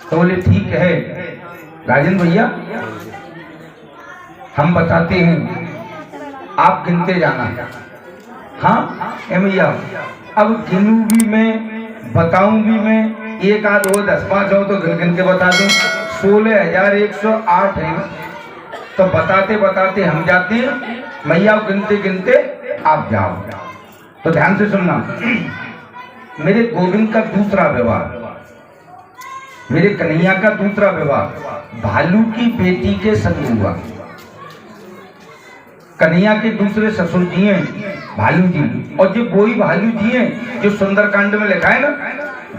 तो बोले ठीक है राजेंद्र भैया, हम बताते हैं, आप गिनते जाना। हाँ भैया, अब गिनूं भी मैं, बताऊं भी मैं, एक आध हो 10-5 हो तो गिन के बता दूं। 16,108 है, तो बताते बताते हम जाते हैं, मैया गिनते गिनते आप जाओ। तो ध्यान से सुनना, मेरे गोविंद का दूसरा विवाह, मेरे कन्हैया का दूसरा विवाह भालू की बेटी के संग हुआ। कन्हैया के दूसरे ससुर जी हैं भालू जी, और जो वही भालू जी हैं जो सुंदरकांड में लिखा है ना,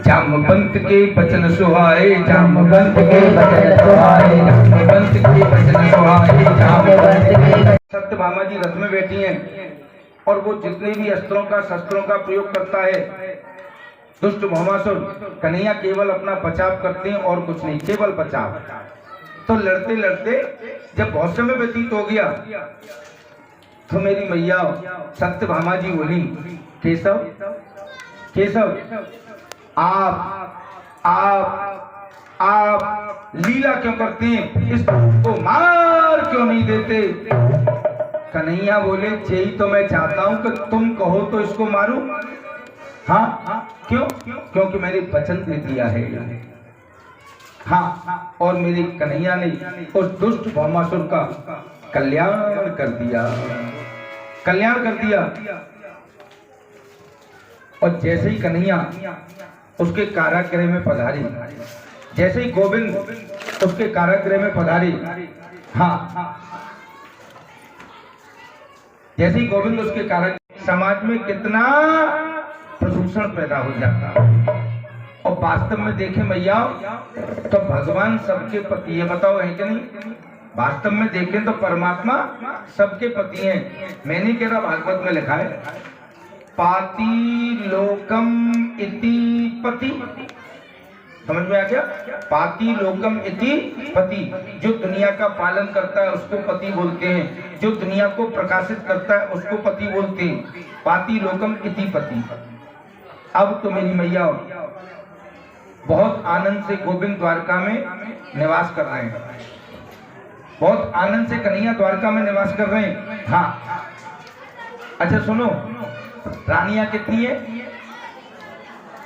जामवंत के बचन सुहाए, जामवंत के बचन सुहाए, जामवंत के बचन सुहाए, जामवंत के। सत्यभामा जी रथ में बैठी हैं और वो जितने भी अस्त्रों का शस्त्रों का प्रयोग करता है दुष्ट भौमासुर, कन्हैया केवल अपना बचाव करते हैं और कुछ नहीं, केवल बचाव। तो लड़ते लड़ते जब बहुत समय व्यतीत हो गया तो मेरी मैया सत्यभामा जी बोली, केशव केशव आप लीला क्यों करते हैं, इसको मार क्यों नहीं देते। कन्हैया बोले, यही तो मैं चाहता हूं कि तुम कहो तो इसको मारूं। हाँ क्यों? क्योंकि मैंने वचन दे दिया है। हाँ, और मेरी कन्हैया ने उस दुष्ट भौमासुर का कल्याण कर दिया, कल्याण कर दिया। और जैसे ही कन्हैया उसके कारागृह में पधारी, जैसे ही गोविंद उसके कारागृह में पधारी, हाँ, जैसे ही गोविंद उसके कारागृह, समाज में कितना प्रदूषण पैदा हो जाता है। और वास्तव में देखें मैया तो भगवान सबके पति है, बताओ है कि नहीं? वास्तव में देखें तो परमात्मा सबके पति हैं। मैंने कह रहा भागवत में लिखा है, पाति लोकम इति पति, समझ में आ गया? पाति लोकम इति पति, जो दुनिया का पालन करता है उसको पति बोलते हैं, जो दुनिया को प्रकाशित करता है उसको पति बोलते हैं। पाति लोकम इति पति। अब तो मेरी मैया बहुत आनंद से गोविंद द्वारका में निवास कर रहे हैं, बहुत आनंद से कन्हैया द्वारका में निवास कर रहे हैं। हाँ, अच्छा सुनो, रानियां कितनी है?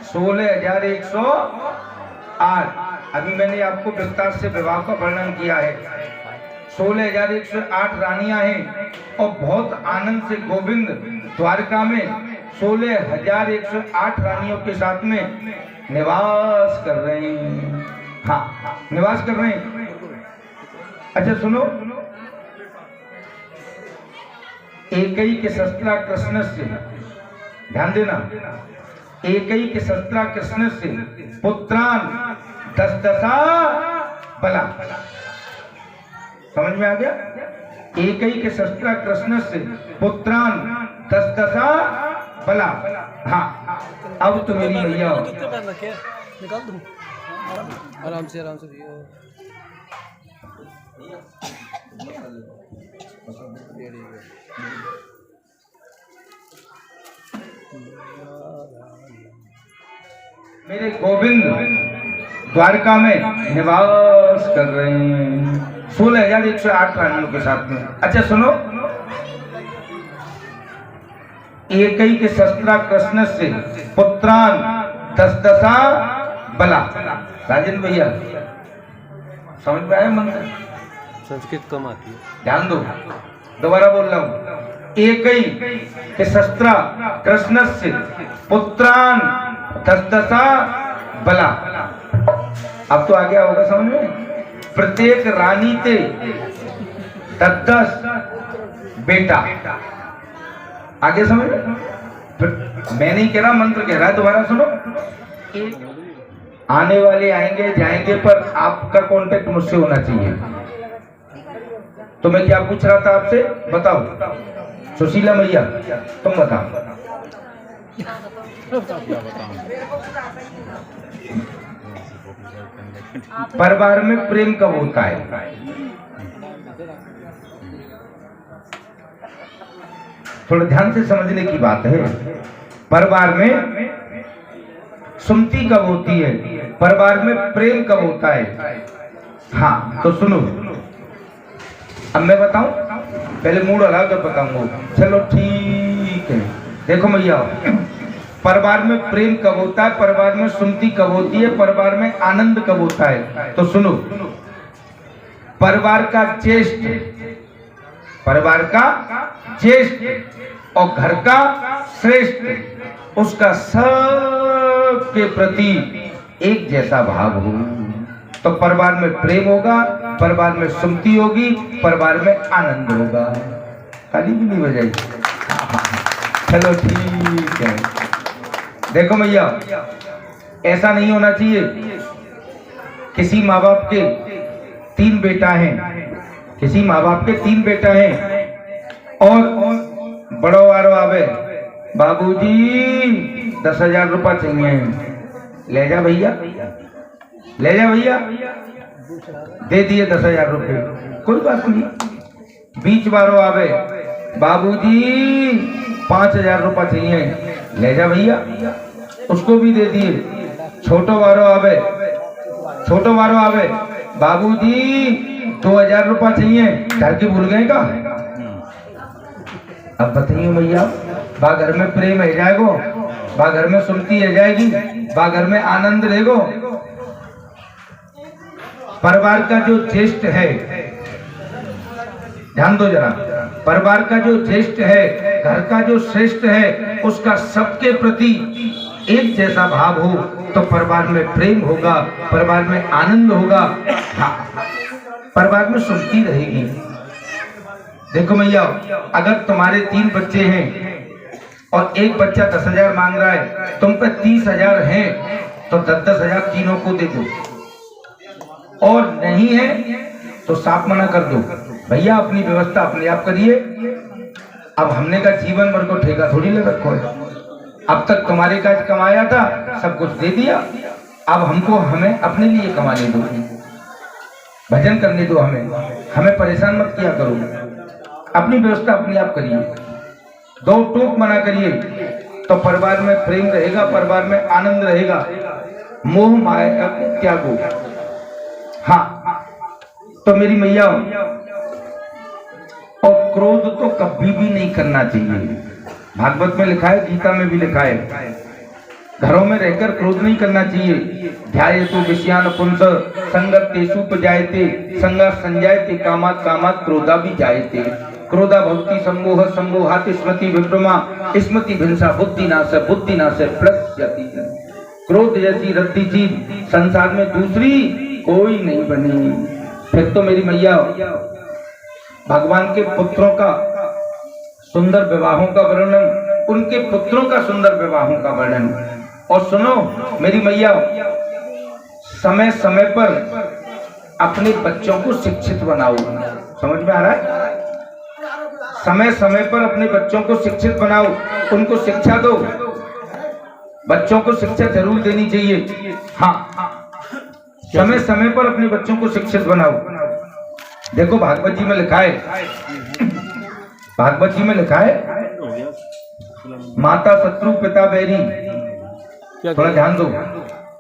16,108। अभी मैंने आपको विस्तार से विवाह का वर्णन किया है। 16,108 रानियां हैं और बहुत आनंद से गोविंद द्वारका में 16,108 रानियों के साथ में निवास कर रहे हैं। हाँ, निवास कर रहे हैं। अच्छा सुनो, एक ही के शस्त्रा कृष्ण से, ध्यान देना, एक ही के शस्त्रा कृष्ण से पुत्रान 10 बला। समझ में आ गया? एक ही के शस्त्रा कृष्ण से पुत्रान 10 बला। हाँ, अब तो मेरी भैया निकाल दूं, आराम से मेरे गोविंद द्वारका में निवास कर रहे हैं 16,108 रानियों के साथ में। अच्छा सुनो, एक ही के शस्त्रा कृष्ण से पुत्रान 10 बला। राजेंद्र भैया समझ में आया? मंत्र संस्कृत कम आती है, ध्यान दो, दोबारा बोल रहा हूं। एक ही के शस्त्रा कृष्ण से पुत्रान 10 बला। अब तो आ गया होगा समझ में? प्रत्येक रानी ते 10 बेटा। आगे समझ में? मैं नहीं कह रहा, मंत्र कह रहा है, दोबारा सुनो। आने वाले आएंगे जाएंगे, पर आपका कांटेक्ट मुझसे होना चाहिए। तो मैं क्या पूछ रहा था आपसे, बताओ सुशीला मैया, तुम बताओ। परिवार में प्रेम कब होता है? थोड़ा ध्यान से समझने की बात है। परिवार में सुमति कब होती है? परिवार में प्रेम कब होता है? हाँ तो सुनो, अब मैं बताऊं, पहले मूड हला कर बताऊंगा। चलो ठीक है। देखो भैया, परिवार में प्रेम कब होता है, परिवार में सुमति कब होती है, परिवार में आनंद कब होता है? तो सुनो, परिवार का ज्येष्ठ, परिवार का ज्येष्ठ और घर का श्रेष्ठ, उसका सबके प्रति एक जैसा भाव हो तो परिवार में प्रेम होगा, परिवार में सुमति होगी, परिवार में आनंद होगा। ताली भी नहीं बजाई। चलो ठीक है। देखो भैया, ऐसा नहीं होना चाहिए। किसी माँ बाप के 3 बेटा हैं, किसी माँ बाप के 3 बेटा हैं और बड़ो वारो आवे, बाबूजी 10,000 रुपया चाहिए, ले जा भैया, ले जा भैया, दे दिए 10,000 रुपये, कोई बात नहीं। बीच वारो आवे, बाबूजी 5,000 रुपया चाहिए, ले जा भैया, उसको भी दे दिए। छोटो वारो आवे, छोटो वारो आवे, बाबूजी 2,000 रुपया चाहिए, घर के भूल गए का? अब बताइए भैया, बा घर में प्रेम है जाएगो, बा घर में सुमति है जाएगी, बा घर में आनंद रहेगो। परिवार का जो ज्येष्ठ है, ध्यान दो जरा, परिवार का जो ज्येष्ठ है, घर का जो श्रेष्ठ है, उसका सबके प्रति एक जैसा भाव हो तो परिवार में प्रेम होगा, परिवार में आनंद होगा, हाँ, परिवार में सुमति रहेगी। देखो भैया, अगर तुम्हारे 3 बच्चे हैं और एक बच्चा 10,000 मांग रहा है, तुम पे 30,000 हैं तो 10,000 तीनों को दे दो, और नहीं है तो साफ मना कर दो, भैया अपनी व्यवस्था अपने आप करिए। अब हमने का जीवन भर को ठेका थोड़ी ले रखो है, अब तक तुम्हारे का कमाया था, सब कुछ दे दिया, अब हमको हमें अपने लिए कमाने दो, भजन करने दो, हमें परेशान मत किया करो, अपनी व्यवस्था अपने आप करिए। 2 टूक मना करिए तो परिवार में प्रेम रहेगा, परिवार में आनंद रहेगा, मोह माया त्यागो। हाँ तो मेरी मैया, और क्रोध तो कभी भी नहीं करना चाहिए। भागवत में लिखा है, गीता में भी लिखा है, घरों में रहकर क्रोध नहीं करना चाहिए। ध्यायेतु विषयान पुंस संगत तेषु उपजायते, संगा संजायते, कामात् कामात् क्रोधा भी जायते। क्रोधा भक्ति सम्मोह सम्मोहात् स्मृति विभ्रमा, स्मृति भिंसा बुद्धि नाश, बुद्धि नाश प्लस्यति। क्रोध जैसी रद्दी चीज संसार में दूसरी कोई नहीं बनी। फिर तो मेरी मैया, भगवान के पुत्रों का सुंदर विवाहों का वर्णन, उनके पुत्रों का सुंदर विवाहों का वर्णन। और सुनो मेरी मैया, समय समय पर अपने बच्चों को शिक्षित बनाओ। समझ में आ रहा है? समय समय पर अपने बच्चों को शिक्षित बनाओ, उनको शिक्षा दो। बच्चों को शिक्षा जरूर देनी चाहिए। हाँ, समय समय पर अपने बच्चों को शिक्षित बनाओ। देखो भागवत जी में लिखा है, भागवत जी में लिखा है, माता शत्रु पिता बैरी। थोड़ा ध्यान दो,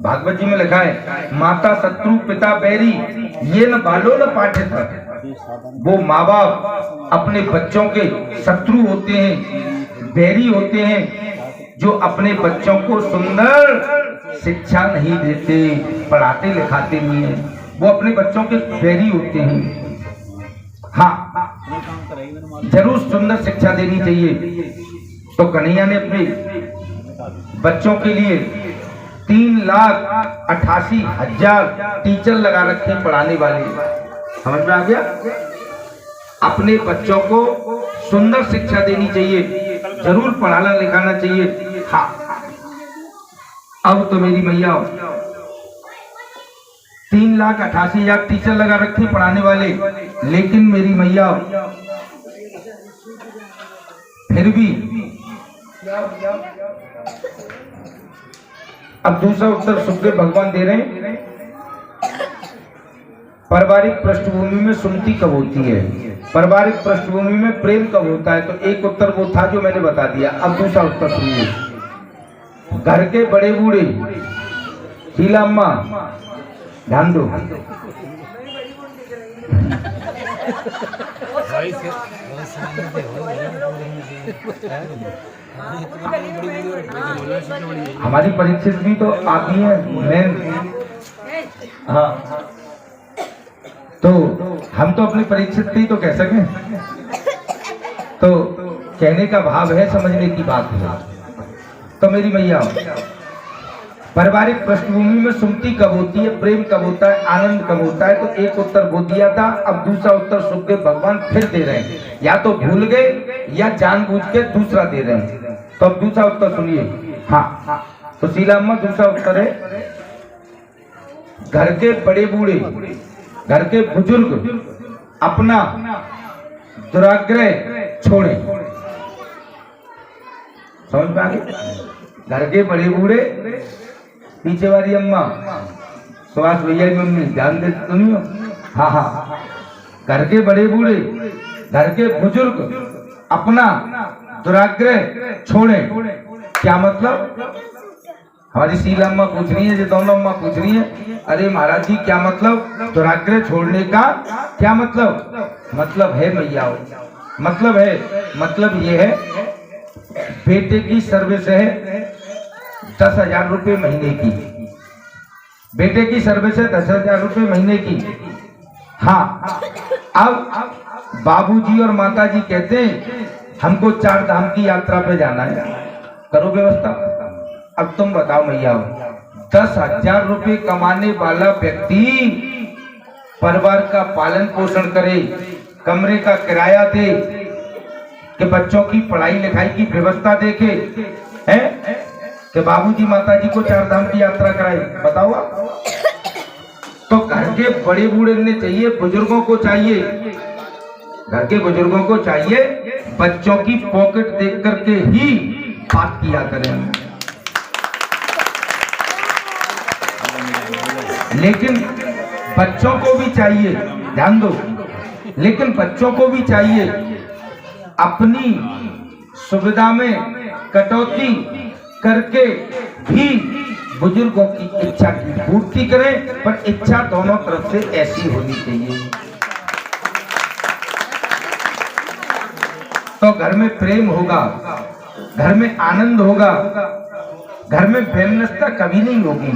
भागवत जी में लिखा है, माता शत्रु पिता बैरी, ये न बालो न पाठित। वो माँ बाप अपने बच्चों के शत्रु होते हैं, बैरी होते हैं, जो अपने बच्चों को सुंदर शिक्षा नहीं देते, पढ़ाते लिखाते नहीं है, वो अपने बच्चों के बैरी होते हैं। हाँ, जरूर सुंदर शिक्षा देनी चाहिए। तो कन्हैया ने अपने बच्चों के लिए 3,88,000 टीचर लगा रखे पढ़ाने वाले। समझ में आ गया? अपने बच्चों को सुंदर शिक्षा देनी चाहिए, जरूर पढ़ाना लिखाना चाहिए। हाँ, अब तो मेरी मैया 3,88,000 टीचर लगा रखे पढ़ाने वाले, लेकिन मेरी मैया फिर भी अब दूसरा उत्तर सुखदेव भगवान दे रहे हैं, पारिवारिक पृष्ठभूमि में सुमति कब होती है, पारिवारिक पृष्ठभूमि में प्रेम कब होता है। तो एक उत्तर वो था जो मैंने बता दिया। अब दूसरा उत्तर सुनिए। घर के बड़े बूढ़े शीला अम्मा ध्यान दो। हमारी परीक्षित भी तो आती है मैम। हाँ, तो हम तो अपनी परीक्षित ही तो कह सकें। तो कहने का भाव है, समझने की बात है। तो मेरी मैया, पारिवारिक पृष्ठभूमि में सुमति कब होती है, प्रेम कब होता है, आनंद कब होता है? तो एक उत्तर वो दिया था, अब दूसरा उत्तर सुखदेव भगवान फिर दे रहे हैं। या तो भूल गए या जानबूझ के दूसरा दे रहे हैं। तो अब दूसरा उत्तर सुनिए। हाँ, तो शीला अम्मा दूसरा उत्तर है, घर के बड़े बूढ़े, घर के बुजुर्ग अपना दुराग्रह छोड़े। समझ में आ गई? घर के बड़े बूढ़े, पीछे वाली अम्मा सुभाष भैया की मम्मी ध्यान दे सुनियो। हाँ हाँ, घर के बड़े बूढ़े, घर के बुजुर्ग अपना दुराग्रह छोड़े। क्या मतलब? हमारी शीला अम्मा पूछ रही है, जो दोनों अम्मा पूछ रही है, अरे महाराज जी क्या मतलब दुराग्रह छोड़ने का? क्या मतलब? मतलब है मैया, मतलब है, मतलब ये है, बेटे की सर्विस है 10,000 रुपये महीने की। बेटे की सर्विस है 10,000 रुपये महीने की। हाँ, अब बाबूजी और माताजी कहते हैं हमको 4 धाम की यात्रा पे जाना है, करो व्यवस्था। अब तुम बताओ मैया, 10,000 रुपये कमाने वाला व्यक्ति परिवार का पालन पोषण करे, कमरे का किराया दे, कि बच्चों की पढ़ाई लिखाई की व्यवस्था देखे, हैं कि बाबूजी माताजी को 4 धाम की यात्रा कराए, बताओ आप। तो घर के बड़े बूढ़े ने चाहिए, बुजुर्गों को चाहिए, घर के बुजुर्गों को चाहिए बच्चों की पॉकेट देख करके ही बात किया करें। लेकिन बच्चों को भी चाहिए, ध्यान दो, लेकिन बच्चों को भी चाहिए अपनी सुविधा में कटौती करके भी बुजुर्गों की इच्छा की पूर्ति करें, पर इच्छा दोनों तरफ से ऐसी होनी चाहिए। तो घर में प्रेम होगा, घर में आनंद होगा, घर में वैमनस्यता कभी नहीं होगी।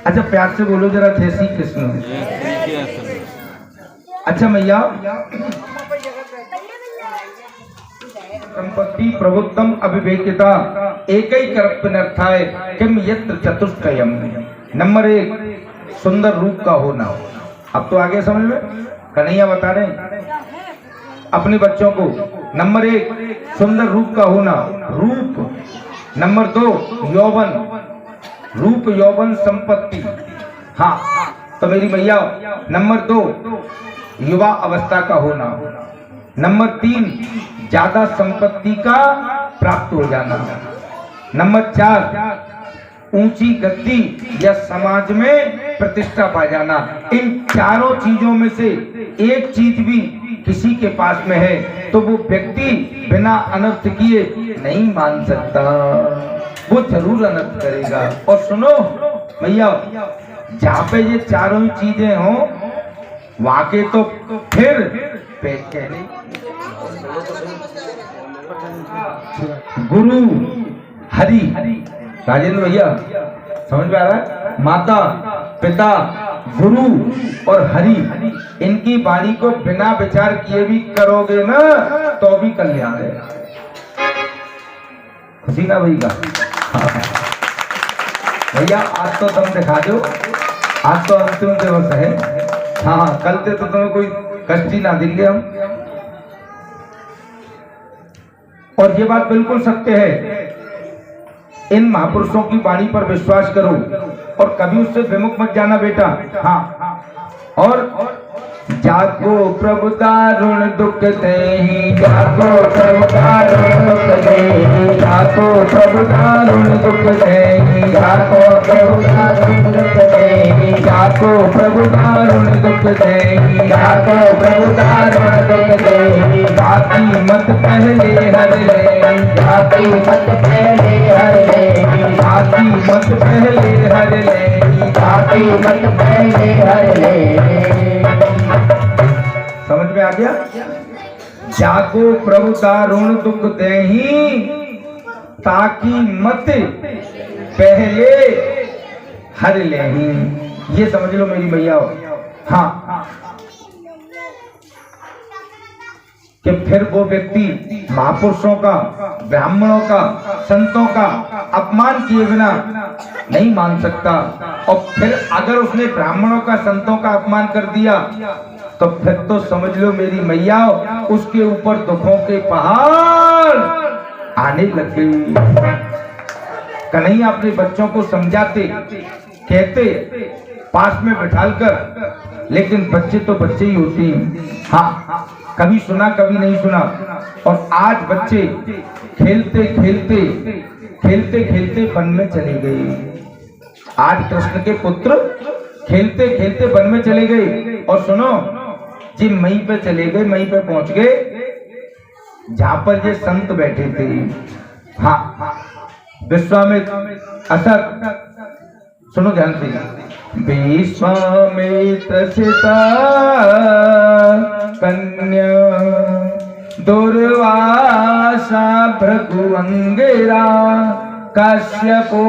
अच्छा प्यार से बोलो जरा, जय श्री कृष्ण। अच्छा मैया, संपत्ति प्रभुत्तम अविवेकिता एक ही कर्तव्यनर्थाय किम यत्र चतुष्टयम। नंबर 1 सुंदर रूप का होना। अब तो आगे समझ में कन्हैया बता रहे हैं अपने बच्चों को। नंबर 1 सुंदर रूप का होना, रूप। नंबर 2 यौवन, रूप यौवन संपत्ति। हाँ, तो मेरी मैया नंबर 2 युवा अवस्था का होना। नंबर 3 ज्यादा संपत्ति का प्राप्त हो जाना। नंबर 4 ऊंची गद्दी या समाज में प्रतिष्ठा पा जाना। इन चारों चीजों में से एक चीज भी किसी के पास में है तो वो व्यक्ति बिना अनर्थ किए नहीं मान सकता, वो जरूर अनर्थ करेगा। और सुनो भैया, जहाँ पे ये चारों चीजें हों वहां के तो फिर पेट कहने गुरु हरि, राजेंद्र भैया समझ में आ रहा है? माता पिता गुरु और हरि, इनकी वाणी को बिना विचार किए भी करोगे ना तो भी कल्याण है। खुशी ना भैया? भैया आज तो तुम दिखा दो, आज तो अंतिम दिवस है। हाँ, कल से तो तुम्हें कोई कष्ट ही ना देंगे हम। और ये बात बिल्कुल सत्य है, इन महापुरुषों की वाणी पर विश्वास करो और कभी उससे विमुख मत जाना बेटा। हाँ, और जाको प्रभु दारुण दुख देहि, जाको प्रभु दारुण दुख देहि, जाको प्रभु दारुण दुख देहि, जाको प्रभु दारुण दुख देहि, जाको प्रभु दारुण दुख देहि, जाको प्रभु दारुण दुख देहि। जाति मत पहले हर ले, जाति मत पहले हर ले, जाति मत पहले हर ले, पापी मत पहले हर ले। समझ में आ गया? जाको प्रभु दारुण दुख देही ताकि मत पहले हर लेही। ये समझ लो मेरी भैया। हाँ, कि फिर वो व्यक्ति महापुरुषों का, ब्राह्मणों का, संतों का अपमान किए बिना नहीं मान सकता। और फिर अगर उसने ब्राह्मणों का, संतों का अपमान कर दिया तो फिर तो समझ लो मेरी मैया, उसके ऊपर दुखों के पहाड़ आने लग गई। कन्हैया अपने बच्चों को समझाते, कहते, पास में बिठालकर, लेकिन बच्चे तो बच्चे ही होते हैं। हाँ, कभी सुना कभी नहीं सुना। और आज बच्चे खेलते खेलते खेलते खेलते वन में चले गए। आज कृष्ण के पुत्र खेलते खेलते वन में चले गए। और सुनो जी, मई पे चले गए, मई पे पहुंच गए जहां पर ये संत बैठे थे। हाँ, विश्वामित्र, असर, सुनो ध्यान से। विश्वामित्र सीता कन्या दुर्वासा भृगु अंगिरा कश्यपो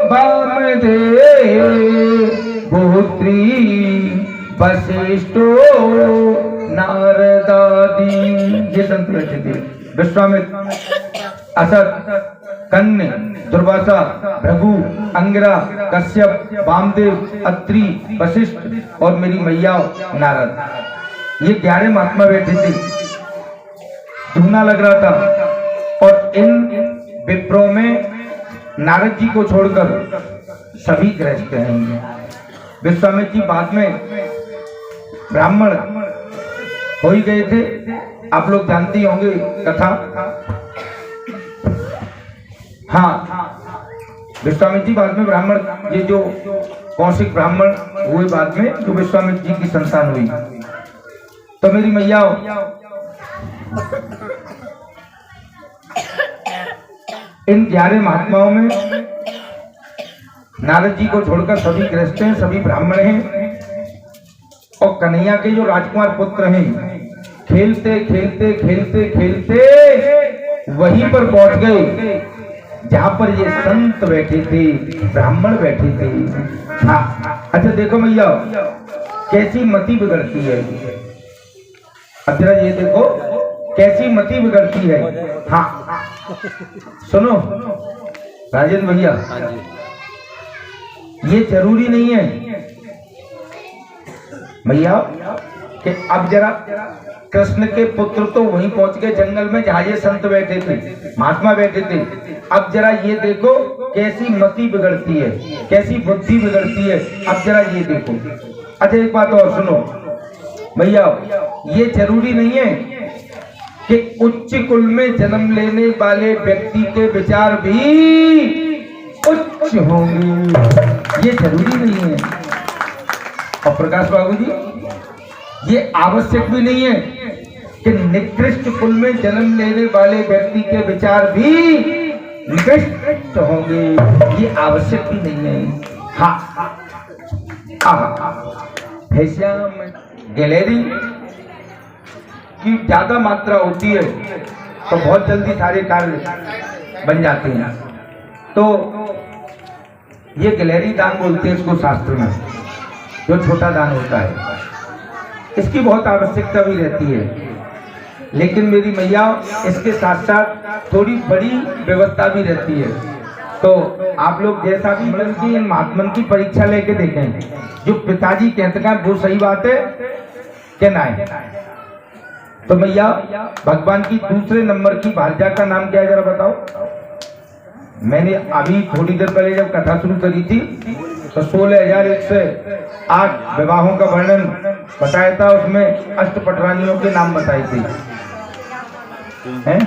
वामदेव भूत्री वशिष्ठो नारदादि। ये संत बैठे थे। विश्वामित्र, असत, कन्या, दुर्वासा, भृगु, अंगिरा, कश्यप, वामदेव, अत्रि, वशिष्ठ और मेरी मैया नारद। ये 11 महात्मा बैठे थे। धूना लग रहा था। और इन विप्रों में नारद जी को छोड़कर सभी गृहस्थ हैं। विश्वामित्र जी बाद में ब्राह्मण हो ही गए थे। आप लोग जानते होंगे कथा। हाँ, विश्वामित्र जी बाद में ब्राह्मण, ये जो कौशिक ब्राह्मण हुए बाद में, जो विश्वामित्र जी की संतान हुई। तो मेरी मैया, इन 11 महात्माओं में नारद जी को छोड़कर सभी गृहस्थ हैं, सभी ब्राह्मण हैं। और कन्हैया के जो राजकुमार पुत्र हैं, खेलते खेलते खेलते खेलते वहीं पर पहुंच गए जहां पर ये संत बैठे थे, ब्राह्मण बैठे थे। हाँ, अच्छा देखो भैया, कैसी मति बिगड़ती है। अब जरा ये देखो कैसी मति बिगड़ती है। हाँ, सुनो राजेंद्र भैया, ये जरूरी नहीं है भैया कि अब जरा कृष्ण के पुत्र तो वहीं पहुंच गए जंगल में जहां ये संत बैठे थे, महात्मा बैठे थे। अब जरा ये देखो कैसी मति बिगड़ती है, कैसी बुद्धि बिगड़ती है। अब जरा ये देखो। अच्छा एक बात और सुनो भैया, ये जरूरी नहीं है कि उच्च कुल में जन्म लेने वाले व्यक्ति के विचार भी उच्च होंगे, ये जरूरी नहीं है। और प्रकाश बाबू जी, ये आवश्यक भी नहीं है कि निकृष्ट कुल में जन्म लेने वाले व्यक्ति के विचार भी निकृष्ट होंगे, ये आवश्यक भी नहीं है। हाँ, गैलरी की ज्यादा मात्रा होती है तो बहुत जल्दी सारे कार्य बन जाते हैं। तो ये गैलरी दान बोलते हैं इसको शास्त्र में, जो छोटा दान होता है। इसकी बहुत आवश्यकता भी रहती है, लेकिन मेरी मैया इसके साथ साथ थोड़ी बड़ी व्यवस्था भी रहती है। तो आप लोग जैसा भी मन की इन महात्मन की परीक्षा लेके देखें, जो पिताजी कहते हैं वो सही बात है कि नहीं। तो मैया भगवान की दूसरे नंबर की भार्या का नाम क्या है जरा बताओ। मैंने अभी थोड़ी देर पहले जब कथा शुरू करी थी तो 16,108 विवाहों का वर्णन बताया था, उसमें अष्टपटरानियों के नाम बताए थे। हैं?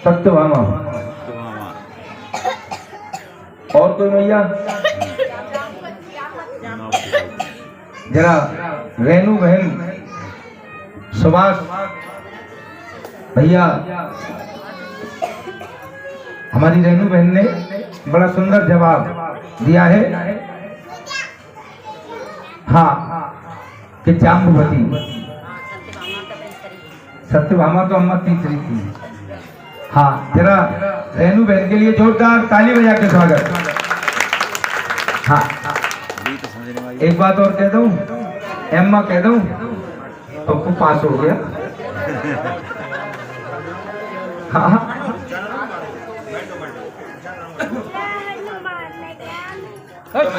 सत्यभामा और कोई मैया जरा रेणु बहन, सुभाष भैया, हमारी रेणु बहन ने बड़ा सुंदर जवाब दिया है हाँ कि जाम्बवती सत्यभामा तो अम्मा तीसरी थी। हाँ जरा रेनू बहन के लिए जोरदार ताली बजा के स्वागत। हाँ एक बात और कह दूं, एम्मा कह दूं तो तू पास हो गया। हाँ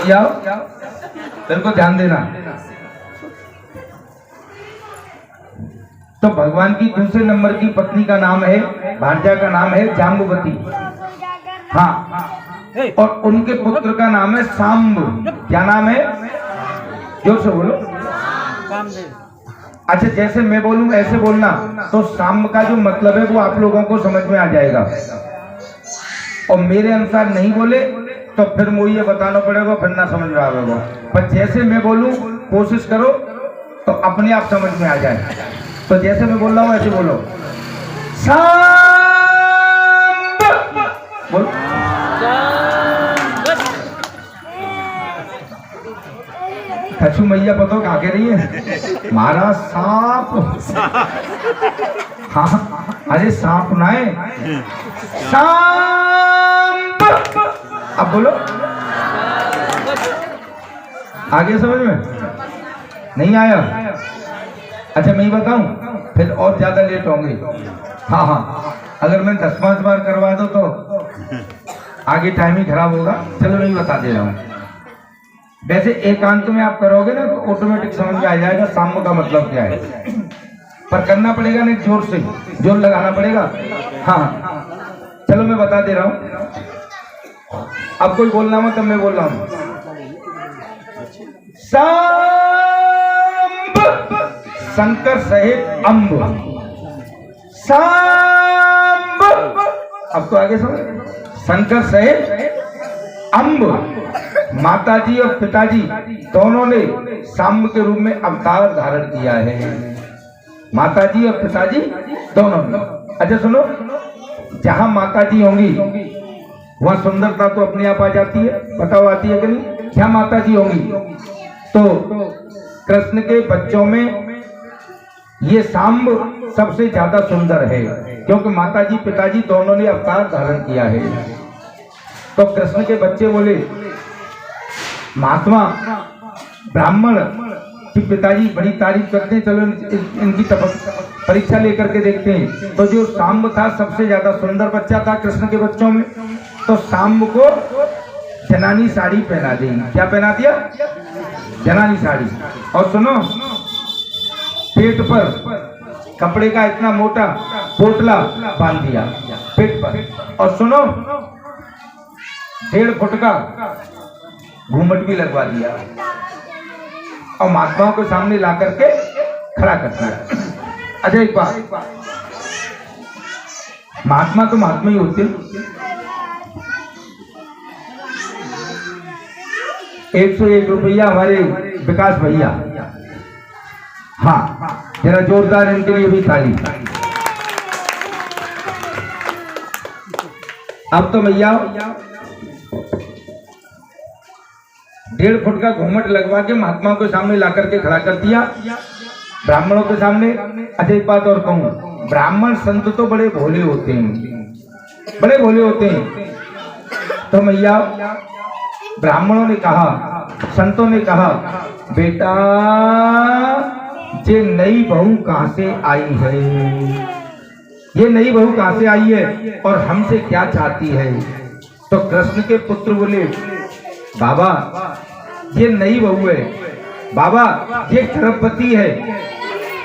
जाओ तेरे को ध्यान देना। तो भगवान की दूसरे नंबर की पत्नी का नाम है, भांजा का नाम है जाम्बवती। हाँ और उनके पुत्र का नाम है सांब। क्या नाम है? जोर से बोलो। अच्छा जैसे मैं बोलूं ऐसे बोलना, तो सांब का जो मतलब है वो आप लोगों को समझ में आ जाएगा। और मेरे अनुसार नहीं बोले तो फिर मुझे ये बताना पड़ेगा, फिर ना समझ में आएगा। पर जैसे मैं बोलूं कोशिश करो तो अपने आप समझ में आ जाए। तो जैसे मैं बोल रहा हूं ऐसे बोलो। सांब बोलो। कछु मैया पता क्या कह रही है? महाराज सांप। हाँ अरे सांप ना है, सांप। अब बोलो आगे समझ में नहीं आया? अच्छा मैं ही बताऊं फिर और ज्यादा लेट होंगे। हाँ हाँ अगर मैं 10 बार करवा दो तो आगे टाइम ही खराब होगा। चलो मैं ही बता दे रहा हूँ। वैसे एकांत में आप करोगे ना तो ऑटोमेटिक समझ में आ जाएगा सांब का मतलब क्या है। पर करना पड़ेगा नहीं, जोर से जोर लगाना पड़ेगा। हाँ चलो मैं बता दे रहा हूँ। अब कोई बोलना हो तब मैं बोल रहा हूँ। सांब शंकर सहित अम्ब। सांब अब तो आगे समझ। शंकर सहित अम्ब। माताजी और पिताजी दोनों ने सांब के रूप में अवतार धारण किया है। माताजी और पिताजी दोनों ने। अच्छा सुनो, जहां माताजी होंगी वहां सुंदरता तो अपने आप आ जाती है। बताओ आती है कि नहीं? जहां माताजी होंगी तो कृष्ण के बच्चों में ये सांब सबसे ज्यादा सुंदर है, क्योंकि माताजी पिताजी दोनों ने अवतार धारण किया है। तो कृष्ण के बच्चे बोले, महात्मा ब्राह्मण कि पिताजी बड़ी तारीफ करते हैं, चलो इनकी परीक्षा लेकर के देखते हैं। तो जो सांब था सबसे ज्यादा सुंदर बच्चा था कृष्ण के बच्चों में। तो सांब को जनानी साड़ी पहना दी। क्या पहना दिया? जनानी साड़ी। और सुनो, पेट पर कपड़े का इतना मोटा पोटला बांध दिया पेट पर। और सुनो, 1.5 फुट का घूमट भी लगवा दिया और महात्माओं के सामने ला करके खड़ा कर दिया। अच्छा एक बात, महात्मा तो महात्मा ही होते। 101 रुपया हमारे विकास भैया। हाँ जरा जोरदार इनके लिए भी ताली। अब तो भैया 1.5 फुट का घूमट लगवा के महात्माओं के सामने ला करके खड़ा कर दिया, ब्राह्मणों के सामने। अच्छा एक बात और कहूं, ब्राह्मण संत तो बड़े भोले होते हैं, बड़े भोले होते हैं। तो भैया ब्राह्मणों ने कहा, संतों ने कहा, बेटा ये नई बहू कहां से आई है? ये नई बहू कहां से आई है और हमसे क्या चाहती है? तो कृष्ण के पुत्र बोले, बाबा ये नई बहू है, बाबा ये गर्भवती है,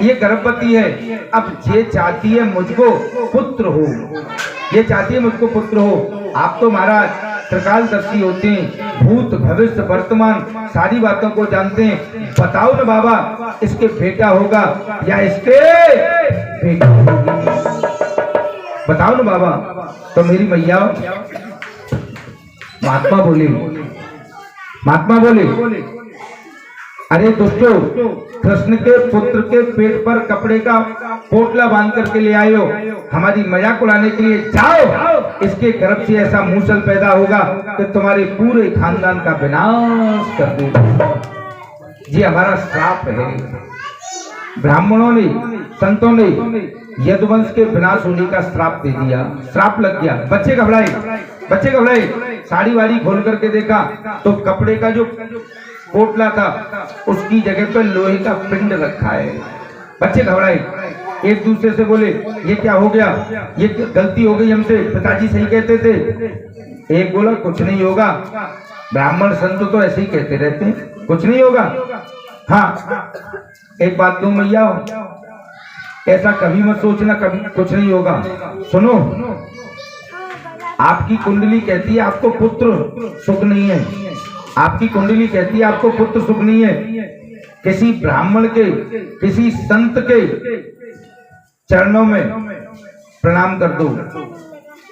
ये गर्भवती है। अब ये चाहती है मुझको पुत्र हो, ये चाहती है मुझको पुत्र हो। आप तो महाराज त्रिकालदर्शी होते हैं, भूत भविष्य वर्तमान सारी बातों को जानते हैं। बताओ ना बाबा, इसके बेटा होगा या इसके बेटी होगी? बताओ ना बाबा। तो मेरी मैया महात्मा बोले, अरे दोस्तों, कृष्ण के पुत्र के पेट पर कपड़े का पोटला बांध करके ले आए हो हमारी मजाक उड़ाने के लिए। जाओ, इसके गर्भ से ऐसा मूसल पैदा होगा कि तुम्हारे पूरे खानदान का विनाश कर देगा। ये हमारा श्राप है। ब्राह्मणों ने, संतों ने यदुवंश के विनाश होने का श्राप दे दिया। श्राप लग गया। बच्चे घबराए। साड़ी वाड़ी खोल करके देखा तो कपड़े का जो पोटला था उसकी जगह पर लोहे का पिंड रखा है। बच्चे घबराए, एक दूसरे से बोले ये क्या हो गया, ये गलती हो गई हमसे, पिताजी सही कहते थे। एक बोला कुछ नहीं होगा, ब्राह्मण संत तो ऐसे ही कहते रहते हैं, कुछ नहीं होगा। हाँ, एक बात कहूं मैया, ऐसा कभी मत सोचना कभी कुछ नहीं होगा। सुनो, आपकी कुंडली कहती है आपको पुत्र सुख नहीं है। आपकी कुंडली कहती है आपको पुत्र सुख नहीं है। किसी ब्राह्मण के, किसी संत के चरणों में प्रणाम कर दो,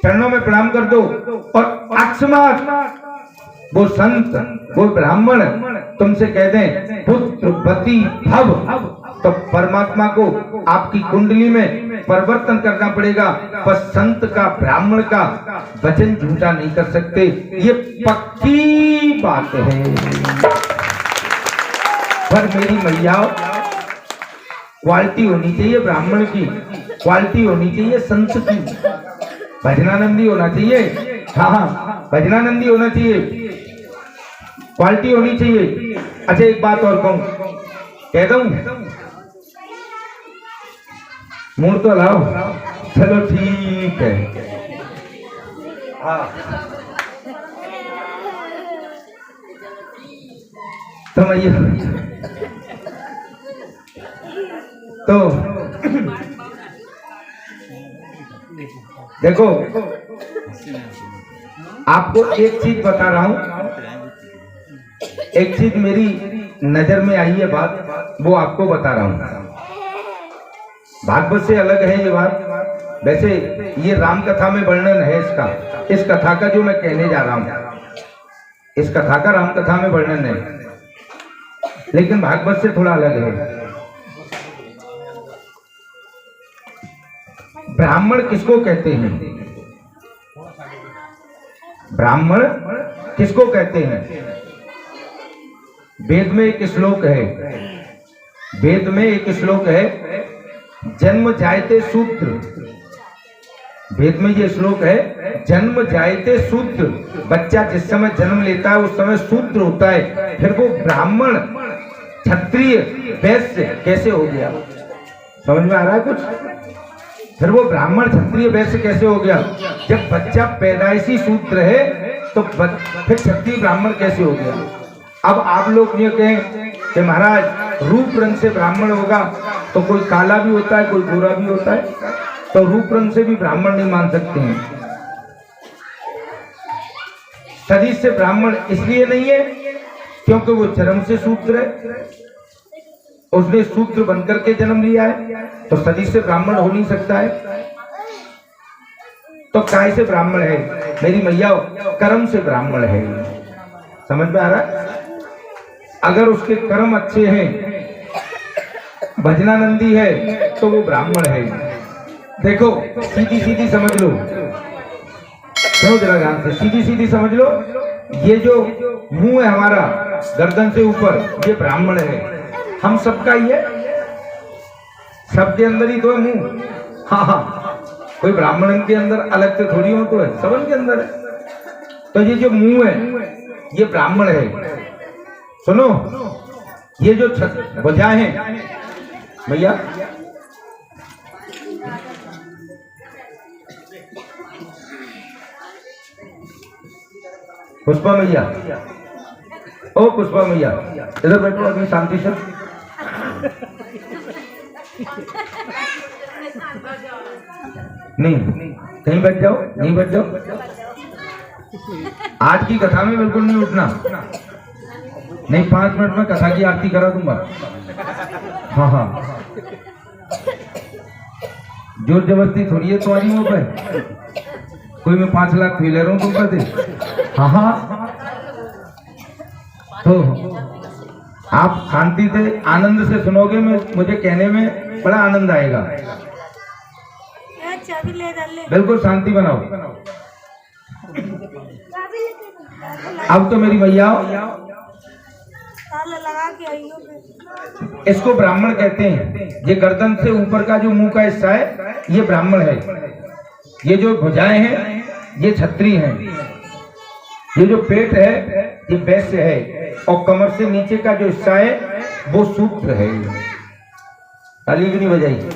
चरणों में प्रणाम कर दो और अकस्मात वो संत, वो ब्राह्मण तुमसे कह दें पुत्रवती भव, तो परमात्मा को आपकी कुंडली में परिवर्तन करना पड़ेगा। पर संत का, ब्राह्मण का वचन झूठा नहीं कर सकते, ये पक्की बात है। पर मेरी मैया, क्वालिटी होनी चाहिए ब्राह्मण की, क्वालिटी होनी चाहिए संत की, भजनानंदी होना चाहिए। हाँ, भजनानंदी होना चाहिए, क्वालिटी होनी चाहिए। अच्छा, एक बात और कहूं, कह दूं, मुंह तो लाओ। चलो ठीक है। हाँ, तो मैं ये तो देखो, आपको एक चीज बता रहा हूं, एक चीज मेरी नजर में आई है बात, वो आपको बता रहा हूं। भागवत से अलग है ये बात। वैसे ये राम कथा में वर्णन है इसका, इस कथा का जो मैं कहने जा रहा हूं, इस कथा का राम कथा में वर्णन है, लेकिन भागवत से थोड़ा अलग है। ब्राह्मण किसको कहते हैं? ब्राह्मण किसको कहते हैं? वेद में एक श्लोक है, वेद में एक श्लोक है, जन्म जायते शूद्र। वेद में ये श्लोक है, जन्म जायते शूद्र। बच्चा जिस समय जन्म लेता है उस समय शूद्र होता है, फिर वो ब्राह्मण, क्षत्रिय, वैश्य कैसे हो गया? समझ में आ रहा है कुछ? फिर वो ब्राह्मण, क्षत्रिय, वैश्य कैसे हो गया? जब बच्चा पैदाइशी शूद्र है तो फिर क्षत्रिय ब्राह्मण कैसे हो गया? अब आप लोग ये कहें कि महाराज रूप रंग से ब्राह्मण होगा तो कोई काला भी होता है, कोई गोरा भी होता है, तो रूप रंग से भी ब्राह्मण नहीं मान सकते हैं। शरीर से ब्राह्मण इसलिए नहीं है क्योंकि वो जन्म से शूद्र है, उसने शूद्र बनकर के जन्म लिया है, तो शरीर से ब्राह्मण हो नहीं सकता है। तो काय से ब्राह्मण है? मेरी मैया, कर्म से ब्राह्मण है। समझ में आ रहा है? अगर उसके कर्म अच्छे हैं, भजनानंदी है, तो वो ब्राह्मण है। देखो, सीधी सीधी समझ लो, सुनो जरा ध्यान से, सीधी सीधी समझ लो। ये जो मुंह है हमारा गर्दन से ऊपर, ये ब्राह्मण है, हम सबका ही है, सबके अंदर ही तो है मुंह। हाँ हाँ, कोई ब्राह्मण के अंदर अलग से थोड़ी हो, तो है, सबन के अंदर है। तो ये जो मुंह है ये ब्राह्मण है। सुनो, ये जो भुजाएं हैं भैया, पुष्पा मैया, ओ पुष्पा मैया, इधर बैठो अभी शांति से। नहीं, कहीं बैठ जाओ, नहीं बैठ जाओ। आज की कथा में बिल्कुल नहीं उठना, नहीं 5 मिनट में कथा की आरती करा दूंगा। हाँ हाँ, जोर जबरदस्ती थोड़ी है तुम्हारी मुंह पे, कोई मैं 5 लाख ले रहा हूँ तुम पर दे। हाँ हाँ, तो आप शांति से आनंद से सुनोगे, मैं मुझे कहने में बड़ा आनंद आएगा। बिल्कुल शांति बनाओ। अब तो मेरी भैया इसको ब्राह्मण कहते हैं। ये गर्दन से ऊपर का जो मुंह का हिस्सा है ये ब्राह्मण है, ये जो भुजाएं हैं ये क्षत्रिय हैं, ये जो पेट है ये वैश्य है, और कमर से नीचे का जो हिस्सा है वो शूद्र है। ताली भी नहीं बजाई।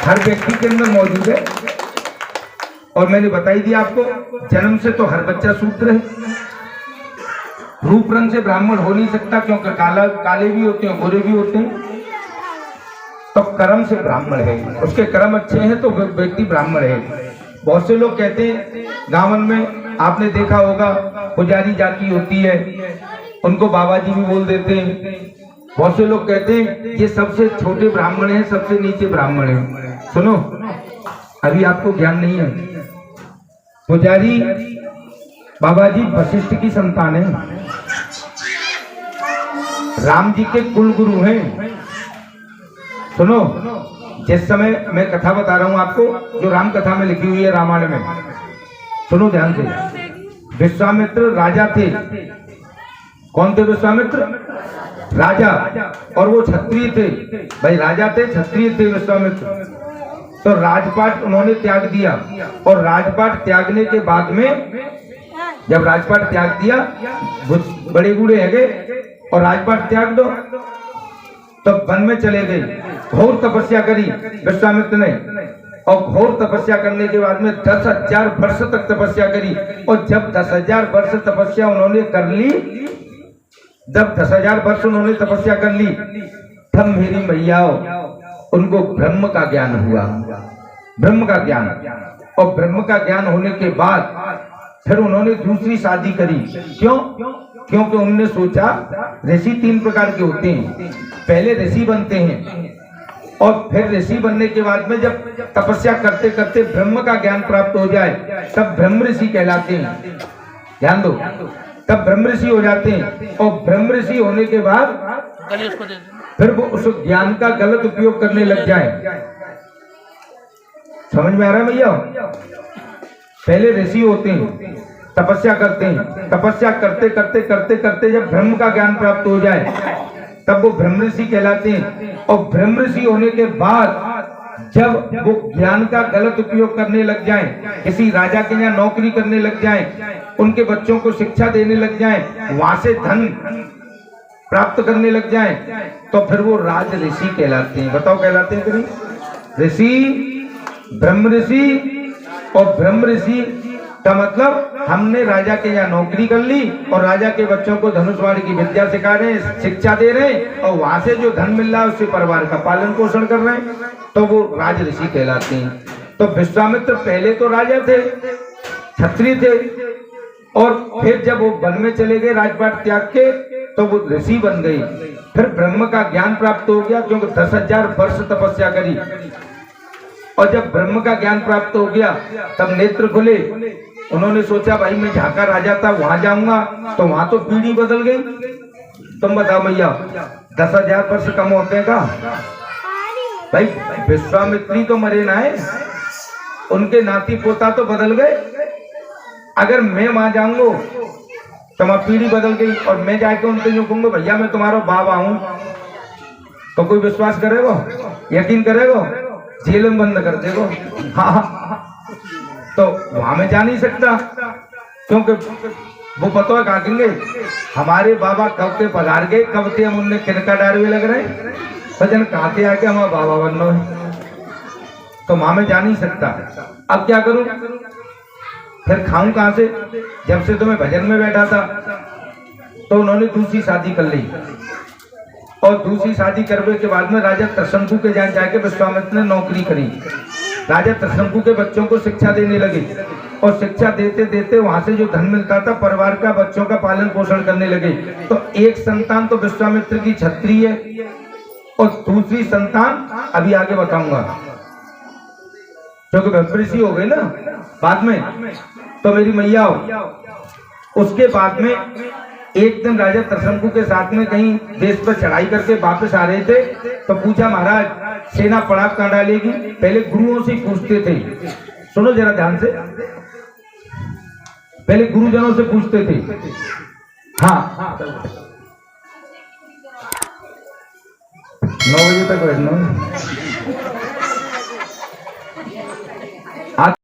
हर व्यक्ति के अंदर मौजूद है, और मैंने बताई दिया आपको, जन्म से तो हर बच्चा शूद्र है। रूप रंग से ब्राह्मण हो नहीं सकता, क्योंकि काले भी होते हैं, गोरे भी होते हैं। तो कर्म से ब्राह्मण है, उसके कर्म अच्छे हैं तो व्यक्ति ब्राह्मण है। बहुत से लोग कहते हैं, गांवन में आपने देखा होगा पुजारी जाति होती है, उनको बाबा जी भी बोल देते हैं। बहुत से लोग कहते हैं ये सबसे छोटे ब्राह्मण हैं, सबसे नीचे ब्राह्मण हैं। सुनो, अभी आपको ज्ञान नहीं है। पुजारी बाबा जी वशिष्ठ की संतान है, राम जी के कुल गुरु हैं। सुनो, जिस समय मैं कथा बता रहा हूं आपको, जो राम कथा में लिखी हुई है रामायण में, सुनो ध्यान से। विश्वामित्र राजा थे। कौन थे विश्वामित्र? राजा, और वो क्षत्रिय थे। भाई राजा थे, क्षत्रिय थे विश्वामित्र। तो राजपाट उन्होंने त्याग दिया, और राजपाट त्यागने के बाद में, जब राजपाट त्याग दिया, बड़े बूढ़े है गए और राजपाट त्याग दो, तो वन में चले गए। घोर तपस्या करी विश्वामित्र ने, और घोर तपस्या करने के बाद में 10,000 वर्ष तक तपस्या करी। और जब 10,000 वर्ष तपस्या उन्होंने कर ली, जब 10,000 वर्ष उन्होंने तपस्या कर ली, तब मेरी मैया उनको ब्रह्म का ज्ञान हुआ। ब्रह्म का ज्ञान, और ब्रह्म का ज्ञान होने के बाद फिर उन्होंने दूसरी शादी करी। क्यों? क्योंकि उन्होंने सोचा ऋषि 3 प्रकार के होते हैं। पहले ऋषि बनते हैं, और फिर ऋषि बनने के बाद में जब तपस्या करते करते ब्रह्म का ज्ञान प्राप्त हो जाए, तब ब्रह्म ऋषि कहलाते हैं। ध्यान दो, तब ब्रह्म ऋषि हो जाते हैं। और ब्रह्म ऋषि होने के बाद फिर वो उस ज्ञान का गलत उपयोग करने लग जाए। समझ में आ रहा है भैया? पहले ऋषि होते हैं, तपस्या करते हैं, तपस्या करते करते करते करते जब ब्रह्म का ज्ञान प्राप्त हो जाए, तब वो ब्रह्म ऋषि कहलाते हैं। और ब्रह्म ऋषि होने के बाद जब वो ज्ञान का गलत उपयोग करने लग जाएं, किसी राजा के यहाँ नौकरी करने लग जाएं, उनके बच्चों को शिक्षा देने लग जाएं, वहां से धन प्राप्त करने लग जाएं, तो फिर वो राज ऋषि कहलाते हैं। बताओ कहलाते हैं कि नहीं? ऋषि, ब्रह्म ऋषि। और ब्रह्म ऋषि का मतलब हमने राजा के यहाँ नौकरी कर ली, और राजा के बच्चों को धनुषवाड़ी की विद्या सिखा रहे हैं, शिक्षा दे रहे हैं, और वहां से जो धन मिल रहा है उससे परिवार का पालन पोषण कर रहे हैं, तो वो राज ऋषि कहलाते हैं। तो विश्वामित्र पहले तो राजा थे, क्षत्रिय थे, और फिर जब वो वन में चले गए राजपाट त्याग के, तो वो ऋषि बन गए। फिर ब्रह्म का ज्ञान प्राप्त हो गया, क्योंकि 10,000 वर्ष तपस्या करी। और जब ब्रह्म का ज्ञान प्राप्त हो गया, तब नेत्र खुले। उन्होंने सोचा भाई मैं जहाँ का राजा था वहां जाऊंगा, तो वहां तो पीढ़ी बदल गई। तुम बताओ भैया, 10,000 वर्ष कम होते हैं का? भाई विश्वामित्री तो मरे ना है, उनके नाती पोता तो बदल गए। अगर मैं वहां जाऊंगा तो वहां पीढ़ी बदल गई, और मैं जाके उनसे यूं कहूंगा भैया मैं तुम्हारा बाबा हूं, तो कोई विश्वास करेगा? यकीन करेगा? जेल में बंद कर देगो। हाँ, तो वहां में जा नहीं सकता, क्योंकि वो पता है कहा कहेंगे हमारे बाबा कब के पधार गए, कब के हम उनने किनका डारवे लग रहे, भजन कहते आके हमारा बाबा बनना है, तो वहां में जा नहीं सकता। अब क्या करूं? फिर खाऊं कहां से? जब से तो मैं भजन में बैठा था, तो उन्होंने दूसरी शादी कर ली, और दूसरी शादी करने के बाद में राजा त्रिशंकु के यहाँ जाके विश्वामित्र ने नौकरी करी। राजा त्रिशंकु के बच्चों को शिक्षा देने लगे, और शिक्षा देते देते वहां से जो धन मिलता था परिवार का, बच्चों का पालन पोषण करने लगे। तो एक संतान तो विश्वामित्र की क्षत्रिय है, और दूसरी संतान अभी आगे बताऊंगा, क्योंकि ब्रह्म ऋषि हो गए ना बाद में। तो मेरी मैया उसके बाद में एक दिन राजा त्रिशंकु के साथ में कहीं देश पर चढ़ाई करके वापस आ रहे थे, तो पूछा महाराज सेना पड़ाव कहाँ डालेगी। पहले गुरुओं से पूछते थे, सुनो जरा ध्यान से, पहले गुरुजनों से पूछते थे। हाँ 9 बजे तक बैठना।